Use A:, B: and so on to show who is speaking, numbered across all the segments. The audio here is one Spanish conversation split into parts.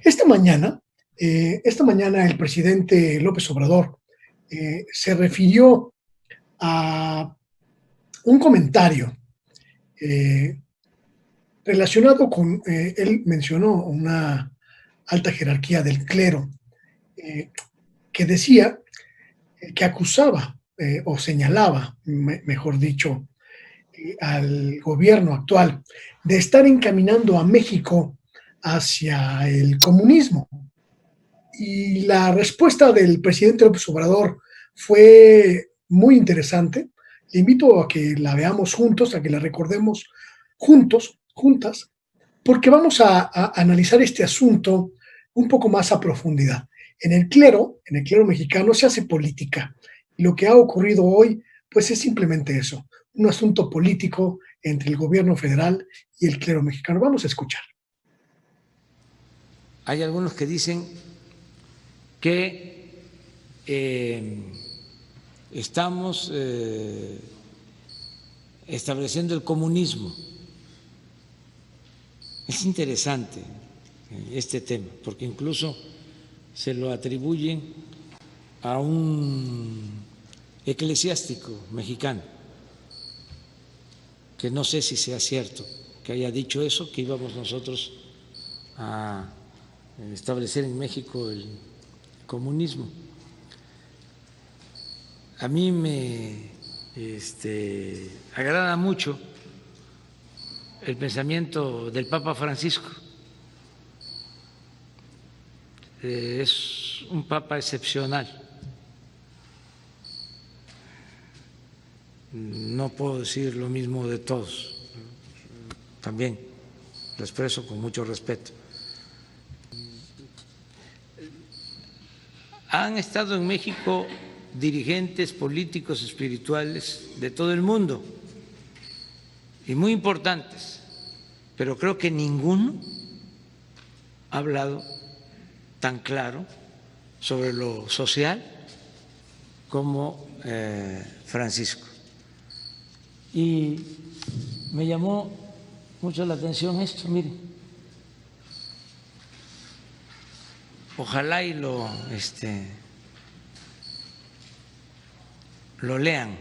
A: Esta mañana el presidente López Obrador se refirió a un comentario eh, relacionado con, él mencionó una alta jerarquía del clero, que decía, que acusaba o señalaba, mejor dicho, al gobierno actual de estar encaminando a México hacia el comunismo. Y la respuesta del presidente López Obrador fue muy interesante. Le invito a que la veamos juntos, a que la recordemos juntos, juntas, porque vamos a analizar este asunto un poco más a profundidad. En el clero mexicano se hace política. Y lo que ha ocurrido hoy, pues es simplemente eso, un asunto político entre el gobierno federal y el clero mexicano. Vamos a escuchar.
B: Hay algunos que dicen que estamos estableciendo el comunismo. Es interesante este tema, porque incluso se lo atribuyen a un eclesiástico mexicano, que no sé si sea cierto que haya dicho eso, que íbamos nosotros a establecer en México el comunismo. A mí me agrada mucho el pensamiento del Papa Francisco. Es un papa excepcional. No puedo decir lo mismo de todos. También lo expreso con mucho respeto. Han estado en México dirigentes políticos, espirituales de todo el mundo y muy importantes, pero creo que ninguno ha hablado tan claro sobre lo social como Francisco. Y me llamó mucho la atención esto, miren, ojalá y lo lean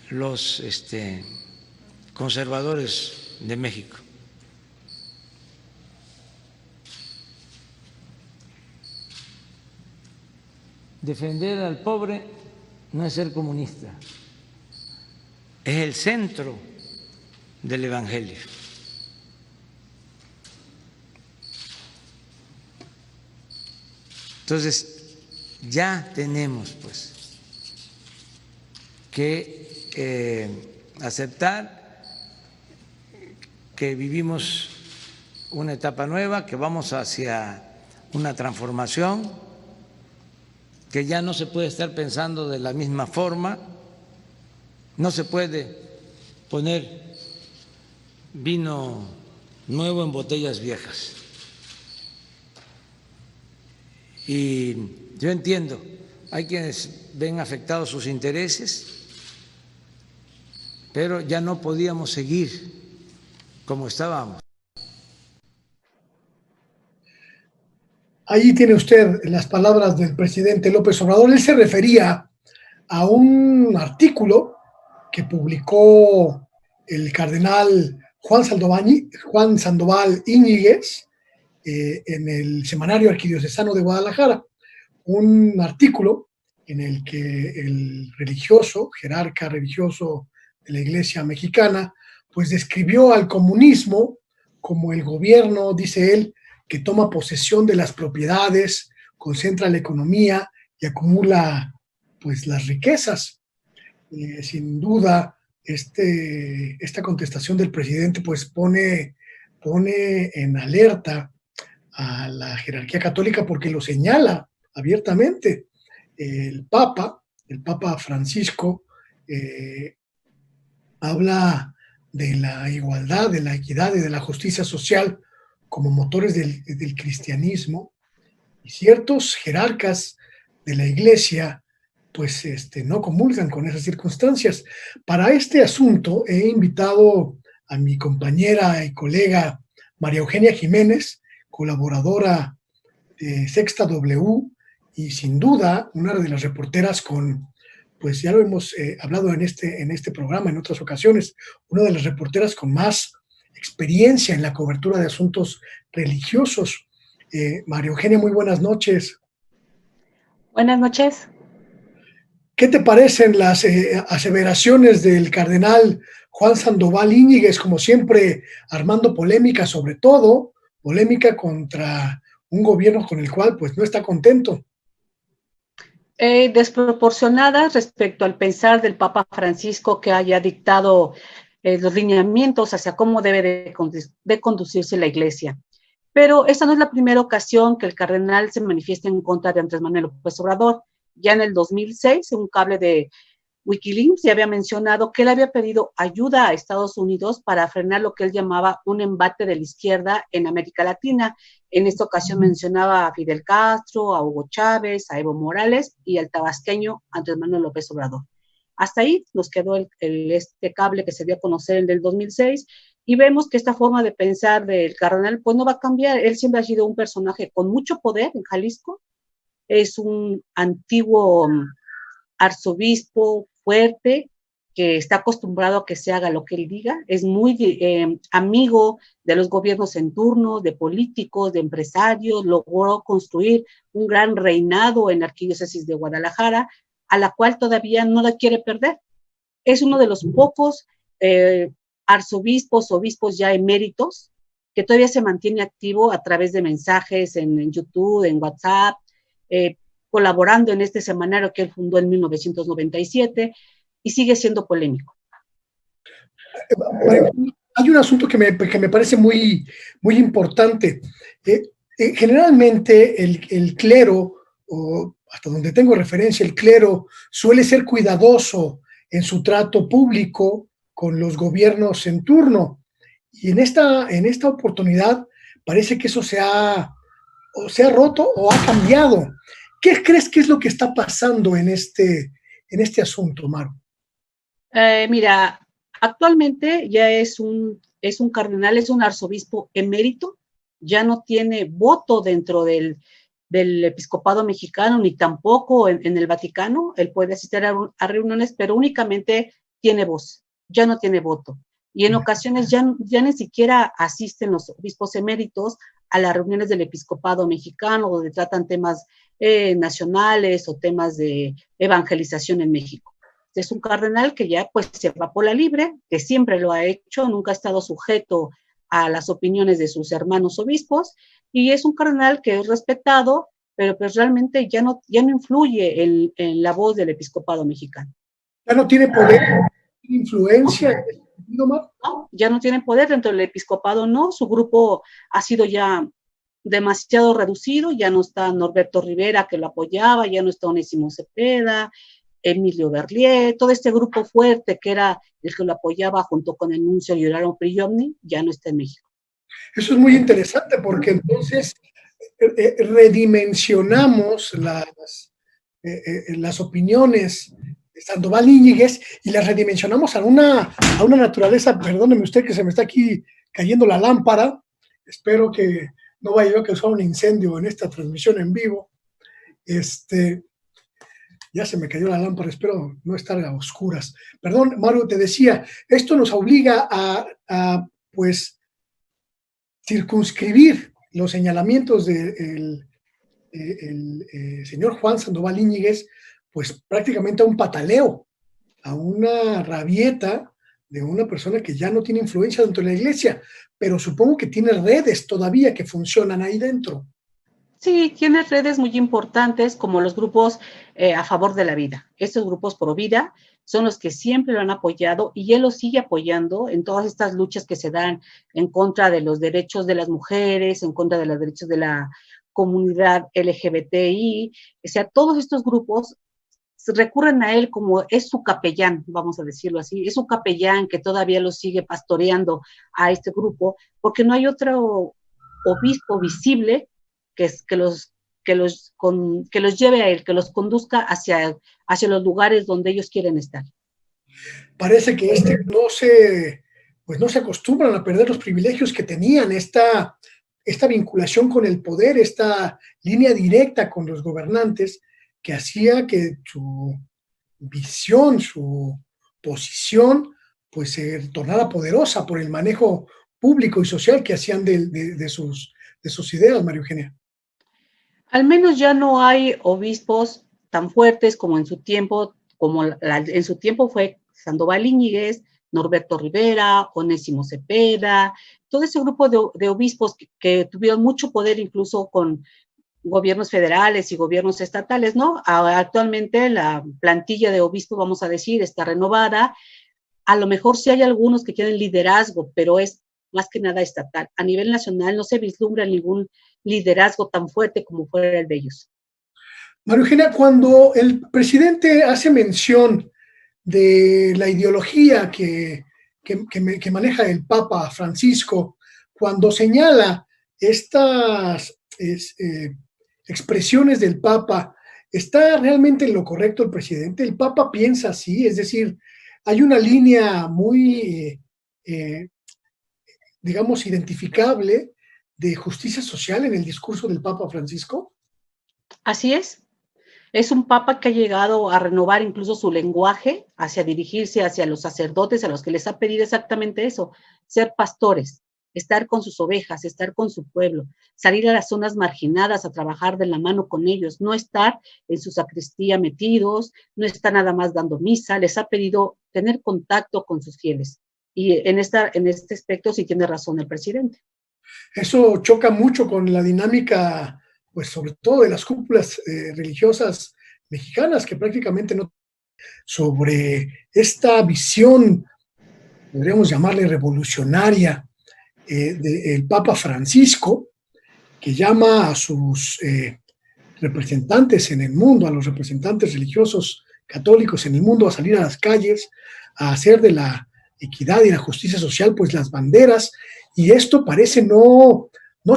B: los conservadores de México. Defender al pobre no es ser comunista, es el centro del Evangelio. Entonces, ya tenemos pues que aceptar que vivimos una etapa nueva, que vamos hacia una transformación, que ya no se puede estar pensando de la misma forma, no se puede poner vino nuevo en botellas viejas. Y yo entiendo, hay quienes ven afectados sus intereses, pero ya no podíamos seguir como estábamos.
A: Ahí tiene usted las palabras del presidente López Obrador. Él se refería a un artículo que publicó el cardenal Juan Sandoval Íñiguez en el Semanario Arquidiocesano de Guadalajara, un artículo en el que el religioso, jerarca religioso de la Iglesia mexicana, pues describió al comunismo como el gobierno, dice él, que toma posesión de las propiedades, concentra la economía y acumula pues las riquezas. Sin duda, esta contestación del presidente pues pone en alerta a la jerarquía católica porque lo señala abiertamente. El Papa Francisco, habla de la igualdad, de la equidad y de la justicia social como motores del cristianismo, y ciertos jerarcas de la Iglesia pues no comulgan con esas circunstancias. Para este asunto he invitado a mi compañera y colega María Eugenia Jiménez, colaboradora de Sexta W y sin duda una de las reporteras con, pues ya lo hemos hablado en este programa en otras ocasiones, una de las reporteras con más experiencia en la cobertura de asuntos religiosos. María Eugenia, muy buenas noches.
C: Buenas noches.
A: ¿Qué te parecen las aseveraciones del cardenal Juan Sandoval Íñiguez, como siempre, armando polémica, sobre todo polémica contra un gobierno con el cual pues no está contento?
C: Desproporcionadas respecto al pensar del Papa Francisco, que haya dictado los lineamientos hacia cómo debe de conducirse la Iglesia. Pero esta no es la primera ocasión que el cardenal se manifiesta en contra de Andrés Manuel López Obrador. Ya en el 2006, en un cable de Wikileaks ya había mencionado que él había pedido ayuda a Estados Unidos para frenar lo que él llamaba un embate de la izquierda en América Latina. En esta ocasión mencionaba a Fidel Castro, a Hugo Chávez, a Evo Morales y al tabasqueño Andrés Manuel López Obrador. Hasta ahí nos quedó este cable que se dio a conocer en el del 2006 y vemos que esta forma de pensar del cardenal pues no va a cambiar. Él siempre ha sido un personaje con mucho poder en Jalisco, es un antiguo arzobispo fuerte, que está acostumbrado a que se haga lo que él diga, es muy amigo de los gobiernos en turno, de políticos, de empresarios, logró construir un gran reinado en la arquidiócesis de Guadalajara, a la cual todavía no la quiere perder. Es uno de los pocos arzobispos, obispos ya eméritos, que todavía se mantiene activo a través de mensajes en YouTube, en WhatsApp, colaborando en este semanario que él fundó en 1997 y sigue siendo polémico.
A: Hay un asunto que me parece muy, muy importante. Generalmente el clero, o hasta donde tengo referencia, el clero suele ser cuidadoso en su trato público con los gobiernos en turno. Y en esta oportunidad parece que eso se ha roto o ha cambiado. ¿Qué crees que es lo que está pasando en este asunto, Maru?
C: Mira, actualmente ya es un cardenal, es un arzobispo emérito, ya no tiene voto dentro del episcopado mexicano, ni tampoco en el Vaticano. Él puede asistir a reuniones, pero únicamente tiene voz, ya no tiene voto. Y en ocasiones ya ni siquiera asisten los obispos eméritos a las reuniones del episcopado mexicano, donde tratan temas nacionales o temas de evangelización en México. Es un cardenal que ya pues se va por la libre, que siempre lo ha hecho, nunca ha estado sujeto a las opiniones de sus hermanos obispos, y es un cardenal que es respetado, pero pues realmente ya no influye en la voz del episcopado mexicano.
A: ¿Ya no tiene poder, tiene influencia?
C: No, ya no tiene poder dentro del episcopado, no, su grupo ha sido ya demasiado reducido, ya no está Norberto Rivera que lo apoyaba, ya no está Onésimo Cepeda, Emilio Berliet, todo este grupo fuerte que era el que lo apoyaba junto con el nuncio Giuliano Prigioni, ya no está en México.
A: Eso es muy interesante porque entonces redimensionamos las opiniones de Sandoval Íñiguez y las redimensionamos a una naturaleza, perdóneme usted que se me está aquí cayendo la lámpara, espero que no vaya yo a causar un incendio en esta transmisión en vivo. Ya se me cayó la lámpara, espero no estar a oscuras. Perdón, Maru, te decía, esto nos obliga a pues, circunscribir los señalamientos del señor Juan Sandoval Íñiguez, pues prácticamente a un pataleo, a una rabieta de una persona que ya no tiene influencia dentro de la iglesia, pero supongo que tiene redes todavía que funcionan ahí dentro.
C: Sí, tiene redes muy importantes como los grupos a favor de la vida. Estos grupos pro vida son los que siempre lo han apoyado y él los sigue apoyando en todas estas luchas que se dan en contra de los derechos de las mujeres, en contra de los derechos de la comunidad LGBTI. O sea, todos estos grupos recurren a él como es su capellán, vamos a decirlo así, es su capellán que todavía lo sigue pastoreando a este grupo, porque no hay otro obispo visible que los lleve a él, que los conduzca hacia los lugares donde ellos quieren estar.
A: Parece que pues no se acostumbran a perder los privilegios que tenían, esta vinculación con el poder, esta línea directa con los gobernantes, que hacía que su visión, su posición, pues se tornara poderosa por el manejo público y social que hacían de sus ideas, María Eugenia.
C: Al menos ya no hay obispos tan fuertes como en su tiempo, en su tiempo fue Sandoval Íñiguez, Norberto Rivera, Onésimo Cepeda, todo ese grupo de obispos que tuvieron mucho poder incluso con gobiernos federales y gobiernos estatales, ¿no? Actualmente la plantilla de obispos, vamos a decir, está renovada. A lo mejor sí hay algunos que tienen liderazgo, pero es más que nada estatal. A nivel nacional no se vislumbra ningún liderazgo tan fuerte como fuera el de ellos.
A: María Eugenia, cuando el presidente hace mención de la ideología que maneja el Papa Francisco, cuando señala estas expresiones del Papa, ¿está realmente en lo correcto el presidente? ¿El Papa piensa así? Es decir, hay una línea muy, digamos, identificable de justicia social en el discurso del Papa Francisco.
C: Así es. Es un papa que ha llegado a renovar incluso su lenguaje hacia dirigirse hacia los sacerdotes a los que les ha pedido exactamente eso, ser pastores, estar con sus ovejas, estar con su pueblo, salir a las zonas marginadas a trabajar de la mano con ellos, no estar en su sacristía metidos, no estar nada más dando misa, les ha pedido tener contacto con sus fieles. Y en este aspecto sí tiene razón el presidente.
A: Eso choca mucho con la dinámica, pues sobre todo de las cúpulas religiosas mexicanas, que prácticamente no, sobre esta visión, podríamos llamarle revolucionaria, del Papa Francisco, que llama a sus representantes en el mundo, a los representantes religiosos católicos en el mundo, a salir a las calles, a hacer de la equidad y la justicia social pues las banderas, y esto parece no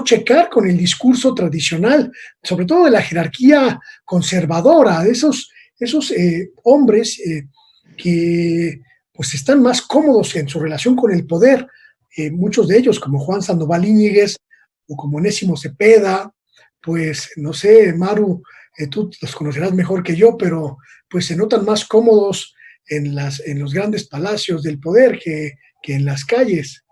A: checar con el discurso tradicional, sobre todo de la jerarquía conservadora, de esos hombres que pues están más cómodos en su relación con el poder, muchos de ellos como Juan Sandoval Íñiguez o como Onésimo Cepeda, pues no sé, Maru, tú los conocerás mejor que yo, pero pues se notan más cómodos en los grandes palacios del poder que en las calles.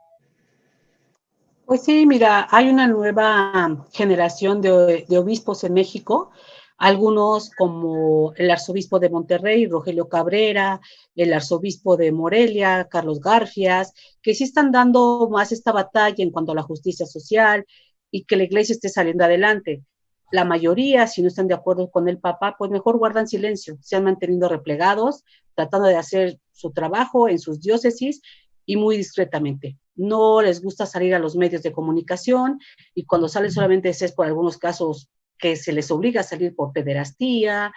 C: Pues sí, mira, hay una nueva generación de obispos en México, algunos como el arzobispo de Monterrey, Rogelio Cabrera, el arzobispo de Morelia, Carlos Garfias, que sí están dando más esta batalla en cuanto a la justicia social y que la iglesia esté saliendo adelante. La mayoría, si no están de acuerdo con el Papa, pues mejor guardan silencio, se han mantenido replegados, tratando de hacer su trabajo en sus diócesis y muy discretamente. No les gusta salir a los medios de comunicación y cuando salen solamente es por algunos casos que se les obliga a salir por pederastía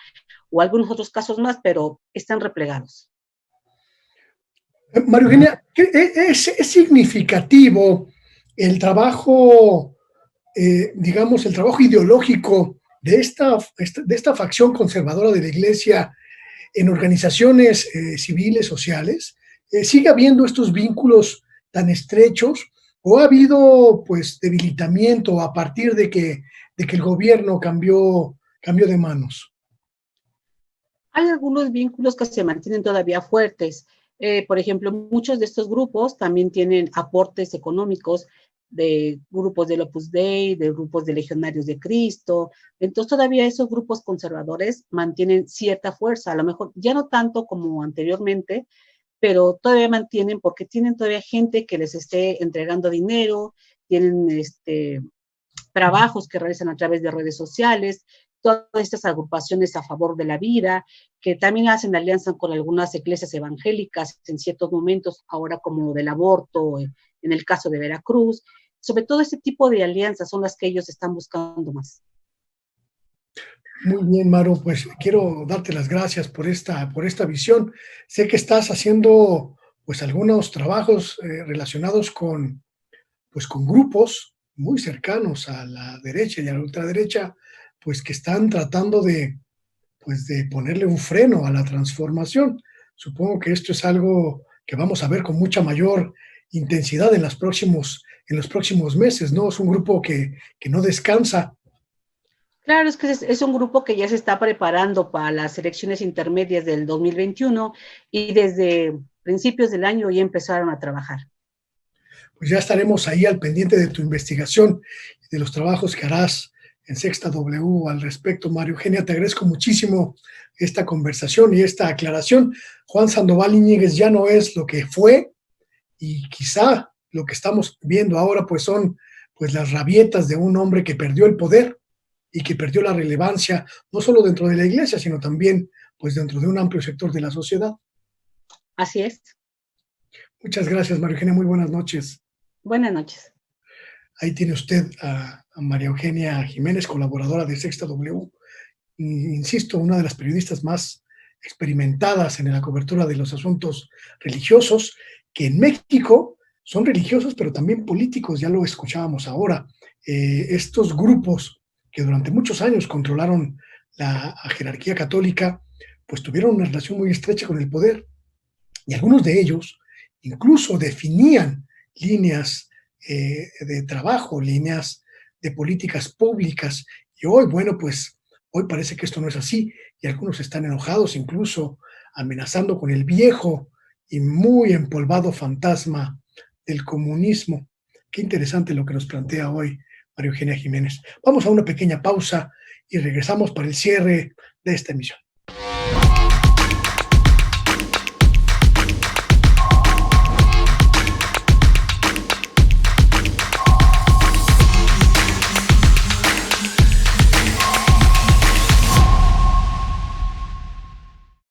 C: o algunos otros casos más, pero están replegados.
A: María Eugenia, ¿es significativo el trabajo, digamos, el trabajo ideológico de esta facción conservadora de la Iglesia en organizaciones civiles, sociales? ¿Sigue habiendo estos vínculos tan estrechos o ha habido pues debilitamiento a partir de que el gobierno cambió de manos?
C: Hay algunos vínculos que se mantienen todavía fuertes. Por ejemplo, muchos de estos grupos también tienen aportes económicos de grupos del Opus Dei, de grupos de Legionarios de Cristo. Entonces, todavía esos grupos conservadores mantienen cierta fuerza, a lo mejor ya no tanto como anteriormente, pero todavía mantienen porque tienen todavía gente que les esté entregando dinero, tienen trabajos que realizan a través de redes sociales, todas estas agrupaciones a favor de la vida, que también hacen alianza con algunas iglesias evangélicas en ciertos momentos, ahora como del aborto, en el caso de Veracruz. Sobre todo este tipo de alianzas son las que ellos están buscando más.
A: Muy bien, Maru, pues quiero darte las gracias por esta visión. Sé que estás haciendo pues algunos trabajos relacionados con grupos muy cercanos a la derecha y a la ultraderecha, pues que están tratando de ponerle un freno a la transformación. Supongo que esto es algo que vamos a ver con mucha mayor intensidad en los próximos meses, ¿no? Es un grupo que no descansa.
C: Claro, es que es un grupo que ya se está preparando para las elecciones intermedias del 2021 y desde principios del año ya empezaron a trabajar.
A: Pues ya estaremos ahí al pendiente de tu investigación y de los trabajos que harás en Sexta W al respecto. María Eugenia, te agradezco muchísimo esta conversación y esta aclaración. Juan Sandoval Íñiguez ya no es lo que fue, y quizá lo que estamos viendo ahora pues son pues las rabietas de un hombre que perdió el poder y que perdió la relevancia, no solo dentro de la iglesia, sino también pues dentro de un amplio sector de la sociedad.
C: Así es.
A: Muchas gracias, María Eugenia, muy buenas noches.
C: Buenas noches.
A: Ahí tiene usted a María Eugenia Jiménez, colaboradora de Sexta W. Insisto, una de las periodistas más experimentadas en la cobertura de los asuntos religiosos, que en México son religiosos, pero también políticos, ya lo escuchábamos ahora. Estos grupos que durante muchos años controlaron la jerarquía católica, pues tuvieron una relación muy estrecha con el poder, y algunos de ellos incluso definían líneas de trabajo, líneas de políticas públicas, y hoy, bueno, pues hoy parece que esto no es así, y algunos están enojados, incluso amenazando con el viejo y muy empolvado fantasma del comunismo. Qué interesante lo que nos plantea hoy María Eugenia Jiménez. Vamos a una pequeña pausa y regresamos para el cierre de esta emisión.